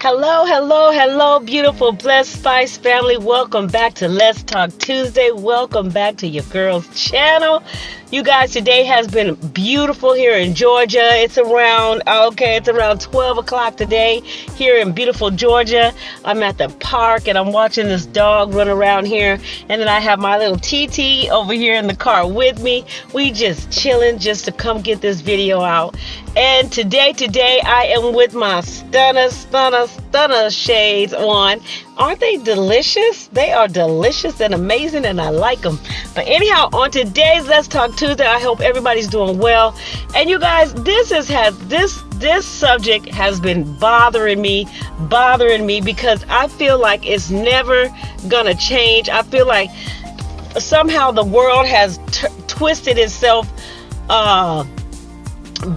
Hello, hello, hello, beautiful Blessed Spice family. Welcome back to Let's Talk Tuesday. Welcome back to your girls' channel. You guys, today has been beautiful here in Georgia. It's around 12 o'clock today here in beautiful Georgia. I'm at the park and I'm watching this dog run around here. And then I have my little TT over here in the car with me. We just chilling just to come get this video out. And today I am with my stunner shades on. Aren't they delicious? They are delicious and amazing, and I like them. But anyhow, on today's Let's Talk Tuesday, I hope everybody's doing well. And you guys, this subject has been bothering me because I feel like it's never gonna change. I feel like somehow the world has twisted itself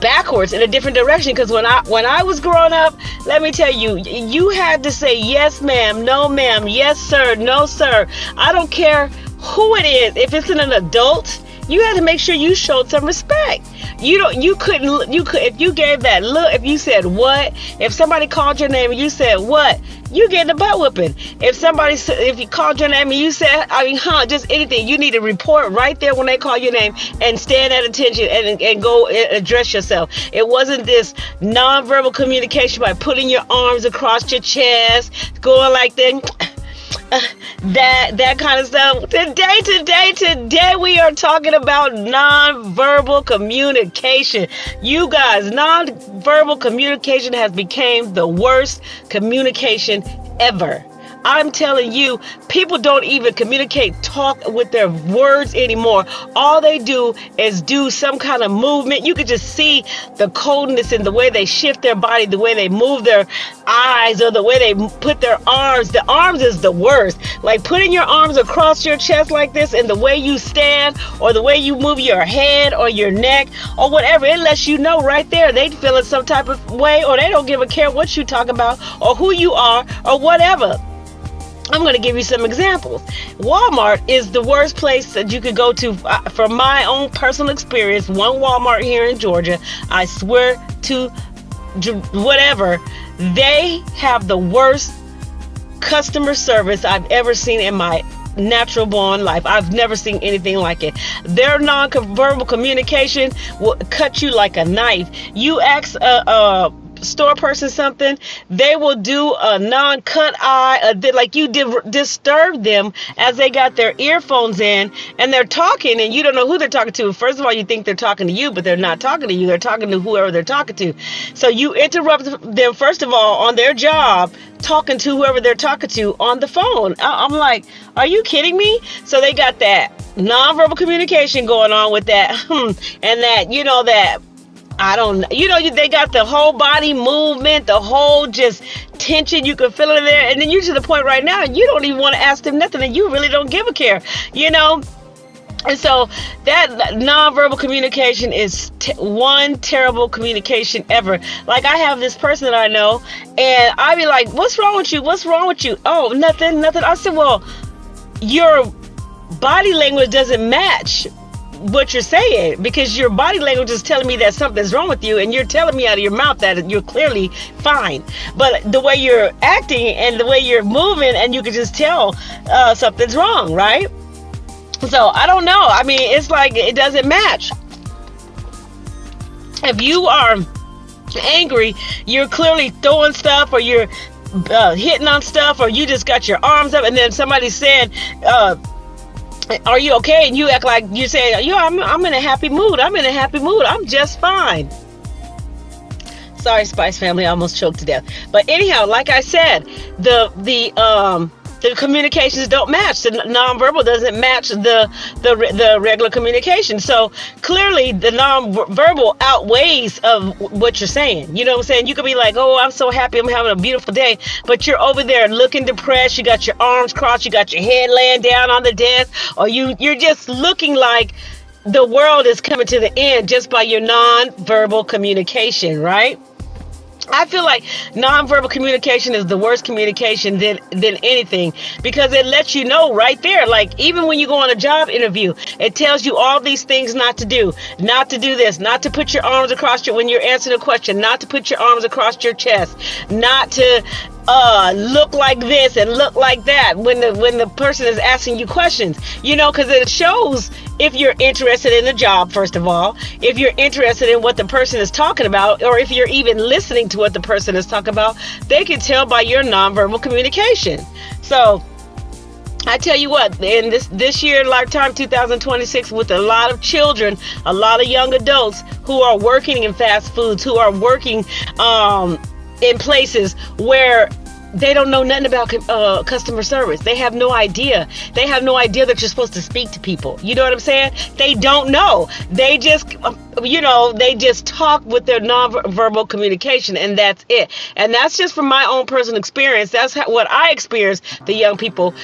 backwards in a different direction. Because when I was growing up, let me tell you, you had to say yes ma'am, no ma'am, yes sir, no sir. I don't care who it is. If it's an adult, you had to make sure you showed some respect. You could if you gave that look, if you said what, if somebody called your name and you said what, you get the butt whipping. If you called your name and you said, just anything, you need to report right there when they call your name and stand at attention and go address yourself. It wasn't this nonverbal communication by putting your arms across your chest, going like that. That kind of stuff. Today we are talking about nonverbal communication. You guys, nonverbal communication has become the worst communication ever. I'm telling you, people don't even talk with their words anymore. All they do is do some kind of movement. You could just see the coldness in the way they shift their body, the way they move their eyes, or the way they put their arms. The arms is the worst. Like putting your arms across your chest like this, and the way you stand, or the way you move your head or your neck or whatever, it lets you know right there they feel in some type of way, or they don't give a care what you talk about or who you are or whatever. I'm going to give you some examples. Walmart is the worst place that you could go to. From my own personal experience, one Walmart here in Georgia, I swear to whatever, they have the worst customer service I've ever seen in my natural born life. I've never seen anything like it. Their non-verbal communication will cut you like a knife. You ask a store person something, they will do a non-cut eye, like you disturb them as they got their earphones in and they're talking and you don't know who they're talking to. First of all, you think they're talking to you, but they're not talking to you. They're talking to whoever they're talking to. So you interrupt them, first of all, on their job, talking to whoever they're talking to on the phone. I'm like, are you kidding me? So they got that nonverbal communication going on with that, and that, they got the whole body movement, the whole just tension. You can feel it in there. And then you're to the point right now, you don't even want to ask them nothing and you really don't give a care, And so that nonverbal communication is one terrible communication ever. Like I have this person that I know and I be like, what's wrong with you? What's wrong with you? Oh, nothing. I said, well, your body language doesn't match what you're saying, because your body language is telling me that something's wrong with you and you're telling me out of your mouth that you're clearly fine, but the way you're acting and the way you're moving, and you can just tell something's wrong, right? So I don't know, it's like it doesn't match. If you are angry, you're clearly throwing stuff, or you're hitting on stuff, or you just got your arms up, and then somebody said, are you okay? And you act like you say, I'm in a happy mood. I'm just fine. Sorry, Spice family, I almost choked to death. But anyhow, like I said, the communications don't match. The nonverbal doesn't match the regular communication. So clearly the nonverbal outweighs of what you're saying. You know what I'm saying? You could be like, oh, I'm so happy, I'm having a beautiful day, but you're over there looking depressed. You got your arms crossed, you got your head laying down on the desk, or you're just looking like the world is coming to the end just by your nonverbal communication, right? I feel like nonverbal communication is the worst communication than anything, because it lets you know right there. Like, even when you go on a job interview, it tells you all these things not to do this, not to put your arms across when you're answering a question, not to put your arms across your chest, not to look like this and look like that when the person is asking you questions, because it shows if you're interested in the job, first of all, if you're interested in what the person is talking about, or if you're even listening to what the person is talking about. They can tell by your nonverbal communication. So I tell you what, in this year, lifetime 2026, with a lot of children, a lot of young adults who are working in fast foods, who are working in places where they don't know nothing about customer service. They have no idea. They have no idea that you're supposed to speak to people. You know what I'm saying? They don't know. They just, they just talk with their nonverbal communication, and that's it. And that's just from my own personal experience. That's what I experienced, the young people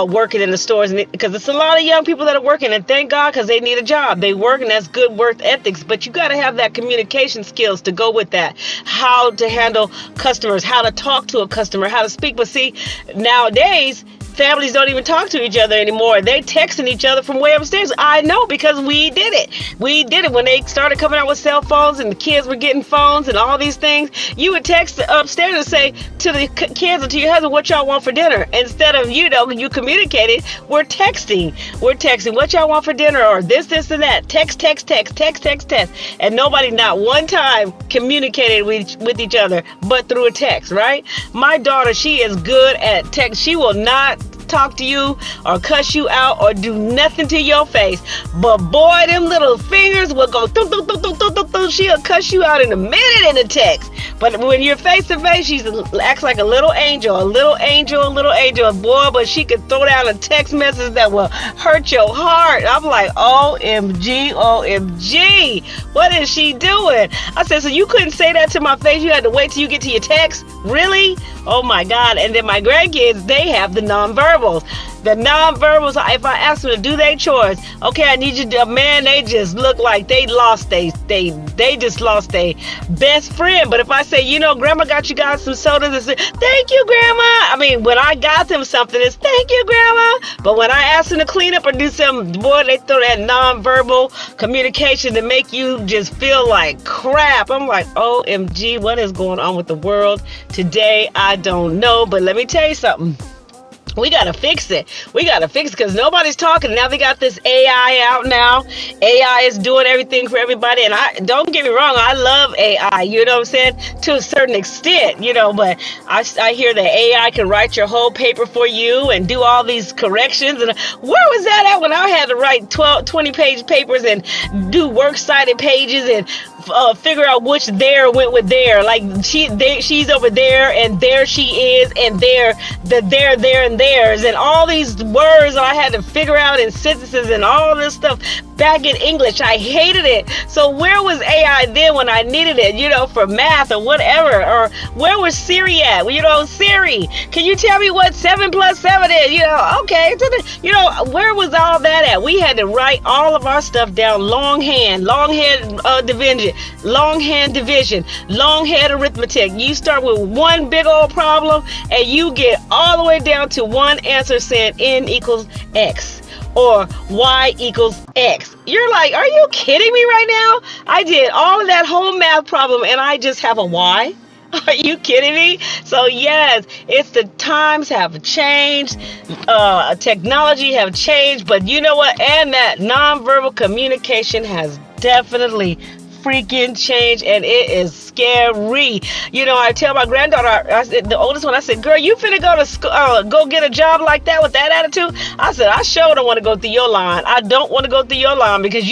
working in the stores. Because it's a lot of young people that are working, and thank God, because they need a job. They work, and that's good work ethics. But you got to have that communication skills to go with that. How to handle customers, how to talk to a customer, how to speak. But see, nowadays, families don't even talk to each other anymore. They texting each other from way upstairs. I know, because we did it. We did it when they started coming out with cell phones and the kids were getting phones and all these things. You would text upstairs and say to the kids or to your husband, what y'all want for dinner? Instead of, you communicated, we're texting. We're texting what y'all want for dinner, or this, and that. Text. And nobody, not one time, communicated with each other but through a text, right? My daughter, she is good at text. She will not talk to you or cuss you out or do nothing to your face, but boy, them little fingers will go thump, thump, thump, thump, thump, thump, thump. She'll cuss you out in a minute in a text. But when you're face to face, she acts like a little angel, boy. But she could throw down a text message that will hurt your heart. I'm like, OMG, what is she doing? I said, so you couldn't say that to my face? You had to wait till you get to your text? Really? Oh my God. And then my grandkids, they have the nonverbals. The nonverbals, if I ask them to do their chores, okay, I need you to, man, they just look like they just lost their best friend. But if I say, Grandma got you guys some sodas, and say, thank you, Grandma. I mean, when I got them something, it's thank you, Grandma. But when I ask them to clean up or do something, boy, they throw that nonverbal communication to make you just feel like crap. I'm like, OMG, what is going on with the world today? I don't know, but let me tell you something. We got to fix it. Because nobody's talking. Now they got this AI out now. AI is doing everything for everybody. And don't get me wrong, I love AI, you know what I'm saying? To a certain extent, but I hear that AI can write your whole paper for you and do all these corrections. And where was that at when I had to write 20-page papers and do works cited pages and figure out which there went with there? Like she's over there, and there she is, and there, and theirs, and all these words I had to figure out in sentences and all this stuff back in English. I hated it. So where was AI then when I needed it, for math or whatever? Or where was Siri at? Siri, can you tell me what 7 plus 7 is? Okay. Where was all that at? We had to write all of our stuff down longhand division, longhand arithmetic. You start with one big old problem and you get all the way down to one answer saying n equals x or y equals x. You're like, are you kidding me right now? I did all of that whole math problem and I just have a y? Are you kidding me? So yes, it's the times have changed, technology have changed, but you know what? And that nonverbal communication has definitely freaking change, and it is scary. I tell my granddaughter, the oldest one, I said, girl, you finna go to school, go get a job like that with that attitude? I said, I sure don't want to go through your line. I don't want to go through your line because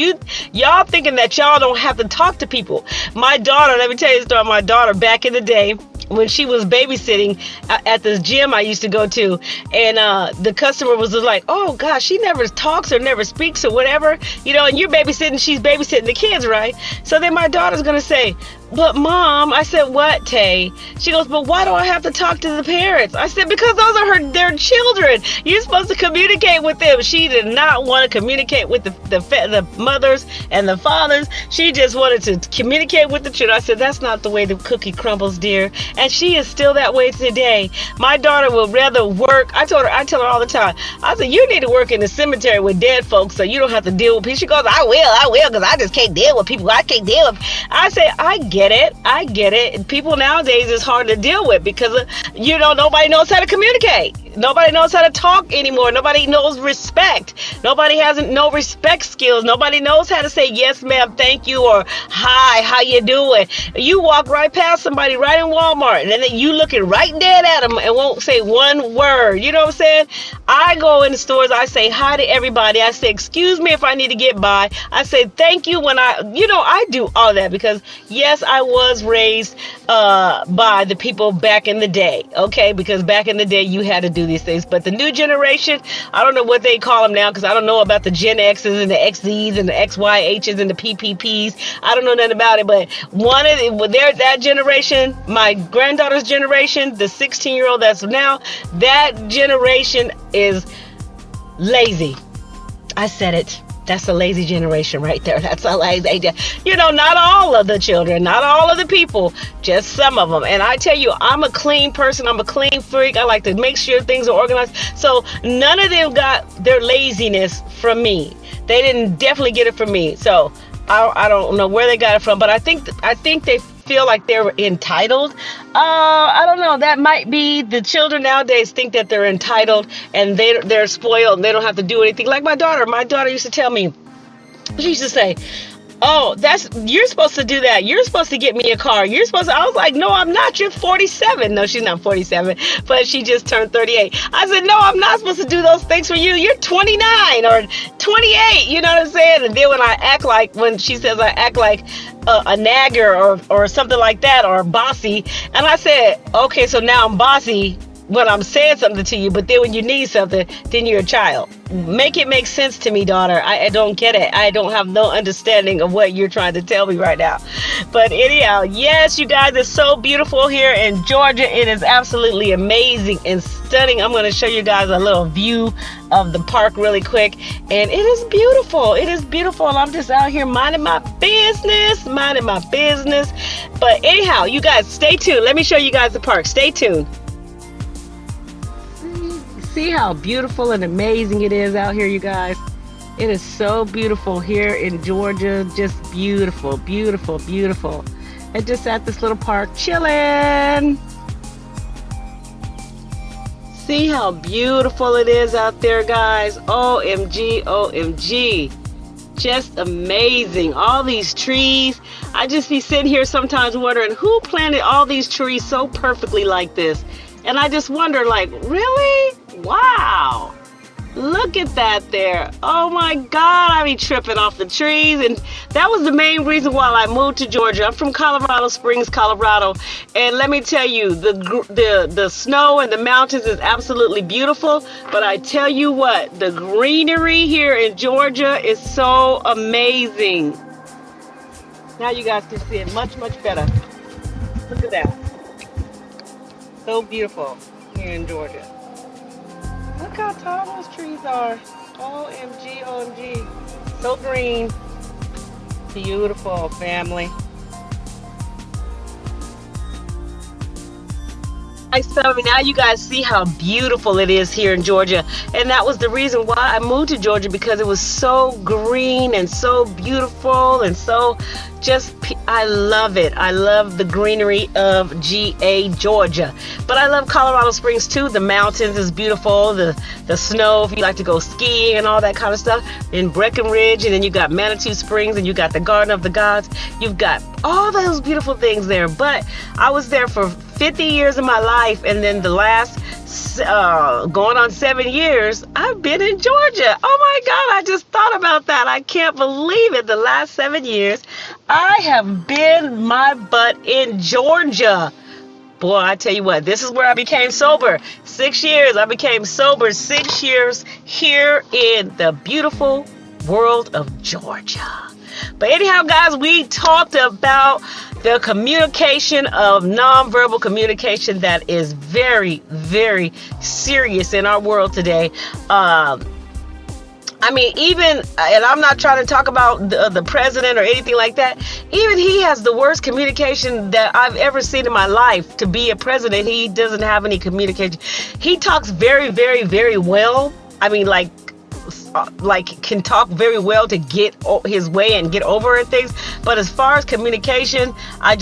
y'all thinking that y'all don't have to talk to people. My daughter, let me tell you a story. My daughter, back in the day, when she was babysitting at this gym I used to go to, and the customer was like, oh gosh, she never talks or never speaks or whatever, and you're babysitting, she's babysitting the kids, right? So then my daughter's gonna say, but Mom, I said, what, Tay? She goes, but why do I have to talk to the parents? I said, because those are their children. You're supposed to communicate with them. She did not want to communicate with the mothers and the fathers. She just wanted to communicate with the children. I said, that's not the way the cookie crumbles, dear. And she is still that way today. My daughter would rather work. I tell her all the time. I said, you need to work in the cemetery with dead folks so you don't have to deal with people. She goes, I will, because I just can't deal with people. I can't deal with. I say, I get it. People nowadays is hard to deal with because nobody knows how to communicate. Nobody knows how to talk anymore. Nobody knows respect. Nobody has no respect skills. Nobody knows how to say yes, ma'am, thank you, or hi, how you doing? You walk right past somebody right in Walmart, and then you looking right dead at them and won't say one word. You know what I'm saying? I go in the stores. I say hi to everybody. I say, excuse me if I need to get by. I say thank you when I do all that because yes, I was raised by the people back in the day. Okay, because back in the day you had to do these things, but the new generation, I don't know what they call them now because I don't know about the Gen X's and the XZs and the XYHs and the PPPs. I don't know nothing about it, but that generation, my granddaughter's generation, the 16-year-old that's now, that generation is lazy. I said it. That's a lazy generation right there. That's a lazy, not all of the children, not all of the people, just some of them. And I tell you, I'm a clean person. I'm a clean freak. I like to make sure things are organized. So none of them got their laziness from me. They didn't definitely get it from me. So I don't know where they got it from, but I think they feel like they're entitled. I don't know. That might be the children nowadays think that they're entitled and they're spoiled and they don't have to do anything. Like my daughter. My daughter used to tell me, she used to say, oh, you're supposed to do that. You're supposed to get me a car. I was like, no, I'm not. You're 47. No, she's not 47, but she just turned 38. I said, no, I'm not supposed to do those things for you. You're 29 or 28. You know what I'm saying? And then when she says I act like a nagger or something like that, or bossy. And I said, okay, so now I'm bossy when I'm saying something to you, but then when you need something, then you're a child. Make it make sense to me, daughter. I don't get it. I don't have no understanding of what you're trying to tell me right now. But anyhow, yes, you guys, it's so beautiful here in Georgia. It is absolutely amazing and stunning. I'm going to show you guys a little view of the park really quick. And it is beautiful. It is beautiful. And I'm just out here minding my business. But anyhow, you guys, stay tuned. Let me show you guys the park. Stay tuned. See how beautiful and amazing it is out here, you guys. It is so beautiful here in Georgia. Just beautiful, beautiful, beautiful. And just at this little park chilling. See how beautiful it is out there, guys. OMG, OMG. Just amazing. All these trees. I just be sitting here sometimes wondering who planted all these trees so perfectly like this. And I just wonder, like, really? Wow. Look at that there. Oh my God, I be tripping off the trees. And that was the main reason why I moved to Georgia. I'm from Colorado Springs, Colorado. And let me tell you, the snow and the mountains is absolutely beautiful. But I tell you what, the greenery here in Georgia is so amazing. Now you guys can see it much, much better. Look at that. So beautiful here in Georgia. Look how tall those trees are. OMG, OMG. So green. Beautiful, family. So now you guys see how beautiful it is here in Georgia. And that was the reason why I moved to Georgia, because it was so green and so beautiful and so just, I love it. I love the greenery of GA, Georgia. But I love Colorado Springs too. The mountains is beautiful. The snow, if you like to go skiing and all that kind of stuff. In Breckenridge, and then you got Manitou Springs, and you got the Garden of the Gods. You've got all those beautiful things there. But I was there for 50 years of my life, and then the last going on 7 years, I've been in Georgia. Oh my God, I just thought about that. I can't believe it. The last 7 years, I have been my butt in Georgia. Boy, I tell you what, this is where I became sober. 6 years, I became sober 6 years here in the beautiful world of Georgia. But anyhow, guys, we talked about The communication of nonverbal communication that is very, very serious in our world today. I mean, even, and I'm not trying to talk about the president or anything like that. Even he has the worst communication that I've ever seen in my life. To be a president, he doesn't have any communication. He talks very, very, very well. I mean, like can talk very well to get his way and get over things. But as far as communication, I'll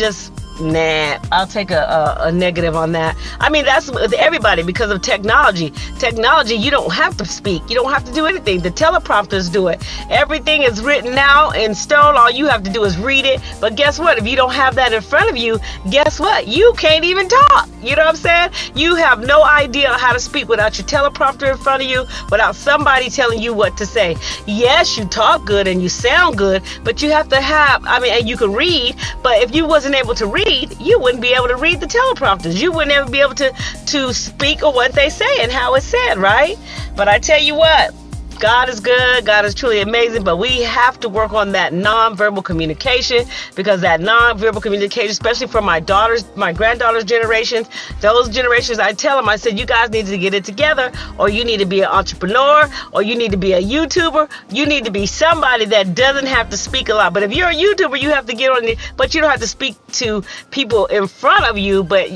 take a negative on that. I mean, that's with everybody because of technology. Technology, you don't have to speak. You don't have to do anything. The teleprompters do it. Everything is written out in stone. All you have to do is read it. But guess what? If you don't have that in front of you, guess what? You can't even talk. You know what I'm saying? You have no idea how to speak without your teleprompter in front of you, without somebody telling you what to say. Yes, you talk good and you sound good, but you have to have, and you can read, but if you wasn't able to read, you wouldn't be able to read the teleprompters. You wouldn't ever be able to speak of what they say and how it's said, right? But I tell you what, God is good. God is truly amazing. But we have to work on that nonverbal communication, because that nonverbal communication, especially for my granddaughter's generations, those generations, I tell them, I said, you guys need to get it together, or you need to be an entrepreneur, or you need to be a YouTuber. You need to be somebody that doesn't have to speak a lot. But if you're a YouTuber, you have to get on it, but you don't have to speak to people in front of you, but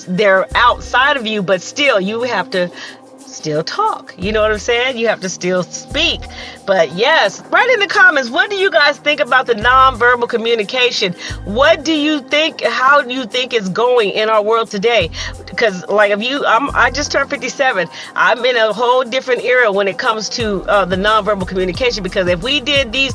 they're outside of you, but still you have to still talk. You know what I'm saying? You have to still speak. But yes, write in the comments, what do you guys think about the nonverbal communication? What do you think, how do you think it's going in our world today? Because like I just turned 57. I'm in a whole different era when it comes to the nonverbal communication, because if we did these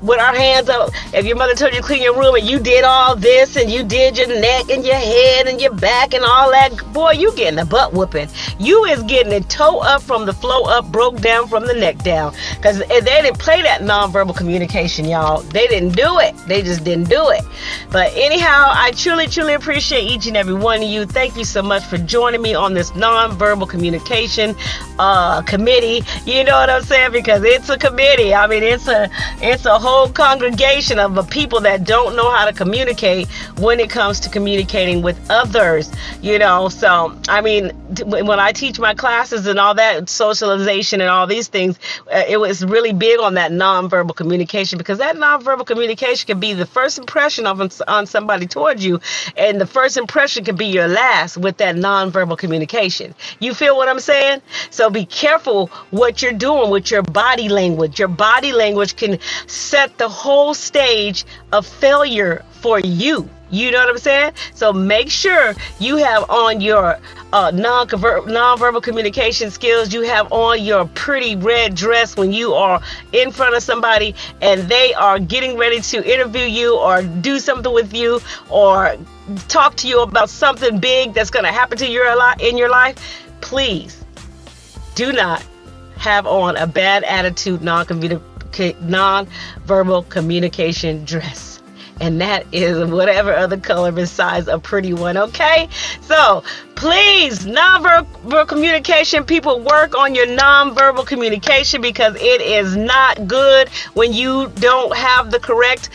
with our hands up, if your mother told you to clean your room and you did all this and you did your neck and your head and your back and all that, boy, you getting a butt whooping. You is getting it toe up from the flow up, broke down from the neck down, because they didn't play that nonverbal communication, y'all. They didn't do it. They just didn't do it. But anyhow, I truly, truly appreciate each and every one of you. Thank you so much for joining me on this nonverbal communication committee. You know what I'm saying? Because it's a committee. I mean, it's a whole congregation of people that don't know how to communicate when it comes to communicating with others, you know. So I mean, when I teach my classes and all that, socialization and all these things, it was really big on that nonverbal communication, because that nonverbal communication can be the first impression on somebody towards you, and the first impression can be your last with that nonverbal communication. You feel what I'm saying? So be careful what you're doing with your body language. Your body language can set the whole stage of failure for you. You know what I'm saying? So make sure you have on your nonverbal communication skills. You have on your pretty red dress when you are in front of somebody and they are getting ready to interview you or do something with you or talk to you about something big that's going to happen to you in your life. Please do not have on a bad attitude non-verbal communication dress. And that is whatever other color besides a pretty one, okay? So please, nonverbal communication, people, work on your nonverbal communication, because it is not good when you don't have the correct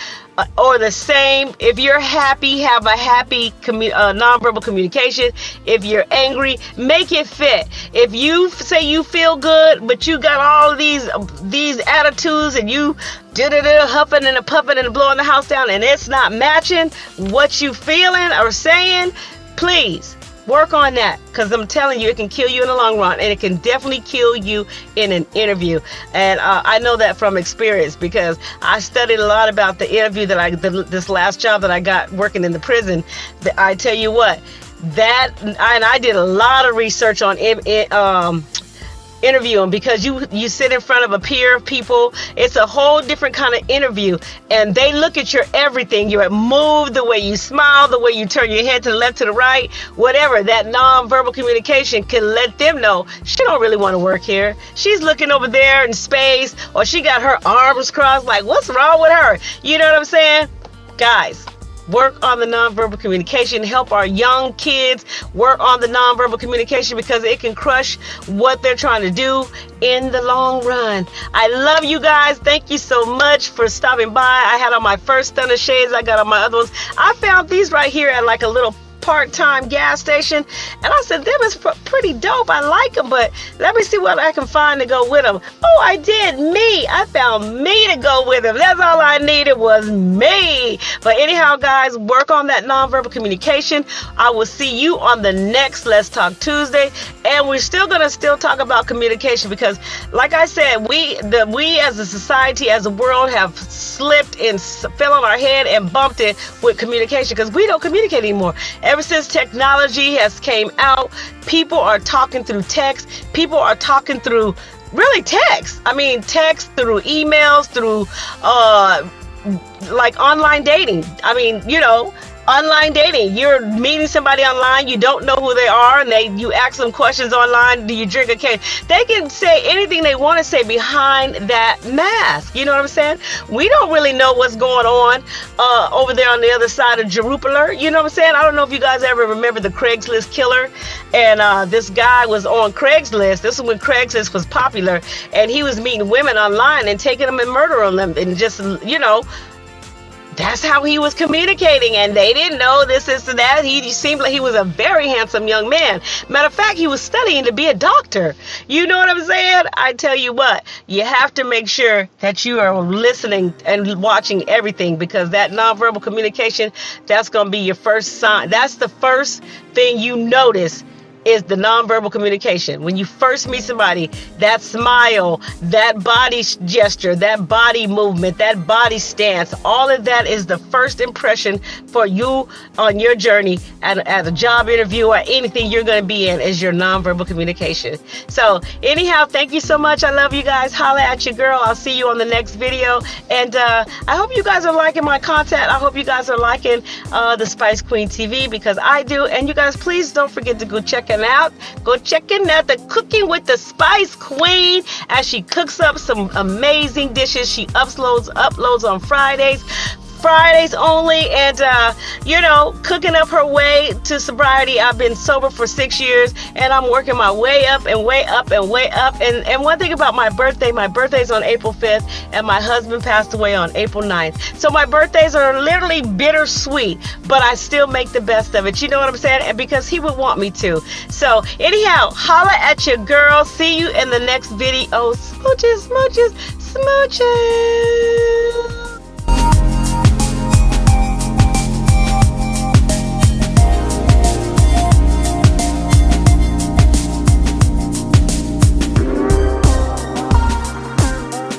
or the same. If you're happy, have a happy nonverbal communication. If you're angry, make it fit. If you say you feel good, but you got all of these attitudes and you huffing and puffing and blowing the house down, and it's not matching what you feeling or saying, please work on that, because I'm telling you, it can kill you in the long run, and it can definitely kill you in an interview. And I know that from experience, because I studied a lot about the interview this last job that I got working in the prison. I tell you what, I did a lot of research on interviewing, because you sit in front of a peer of people. It's a whole different kind of interview, and they look at your everything, your move, the way you smile, the way you turn your head to the left, to the right, whatever. That nonverbal communication can let them know she don't really want to work here. She's looking over there in space, or she got her arms crossed, like, what's wrong with her? You know what I'm saying? Guys, work on the nonverbal communication, help our young kids work on the nonverbal communication, because it can crush what they're trying to do in the long run. I love you guys. Thank you so much for stopping by. I had on my first Stunner shades. I got on my other ones. I found these right here at like a little part-time gas station, and I said, them is pretty dope. I like them, but let me see what I can find to go with them. Oh, I did. I found me to go with them. That's all I needed, was me. But anyhow, guys, work on that nonverbal communication. I will see you on the next Let's Talk Tuesday, and we're still gonna talk about communication, because like I said, we as a society, as a world, have slipped and fell on our head and bumped it with communication, because we don't communicate anymore. Ever since technology has came out, people are talking through text. People are talking through really text. I mean, text, through emails, through like online dating. I mean, you know, online dating. You're meeting somebody online, you don't know who they are, and you ask them questions online. Do you drink a cake? They can say anything they want to say behind that mask. You know what I'm saying? We don't really know what's going on over there on the other side of Jerusalem. You know what I'm saying? I don't know if you guys ever remember the Craigslist killer. And this guy was on Craigslist. This is when Craigslist was popular, and he was meeting women online and taking them and murdering them, and just, you know, that's how he was communicating, and they didn't know this and that. He seemed like he was a very handsome young man. Matter of fact, he was studying to be a doctor. You know what I'm saying? I tell you what, you have to make sure that you are listening and watching everything, because that nonverbal communication, that's going to be your first sign. That's the first thing you notice, is the nonverbal communication. When you first meet somebody, that smile, that body gesture, that body movement, that body stance, all of that is the first impression for you on your journey at a job interview or anything you're going to be in, is your nonverbal communication. So anyhow, thank you so much. I love you guys. Holla at your girl. I'll see you on the next video. And I hope you guys are liking my content. I hope you guys are liking the Spice Queen TV, because I do. And you guys, please don't forget to go check out the Cooking with the Spice Queen, as she cooks up some amazing dishes. She uploads on Fridays only, and you know, cooking up her way to sobriety. I've been sober for 6 years, and I'm working my way up and way up and way up. And one thing about my birthday's on April 5th, and my husband passed away on April 9th. So my birthdays are literally bittersweet, but I still make the best of it. You know what I'm saying? And because he would want me to. So anyhow, holla at your girl. See you in the next video. Smooches, smooches, smooches.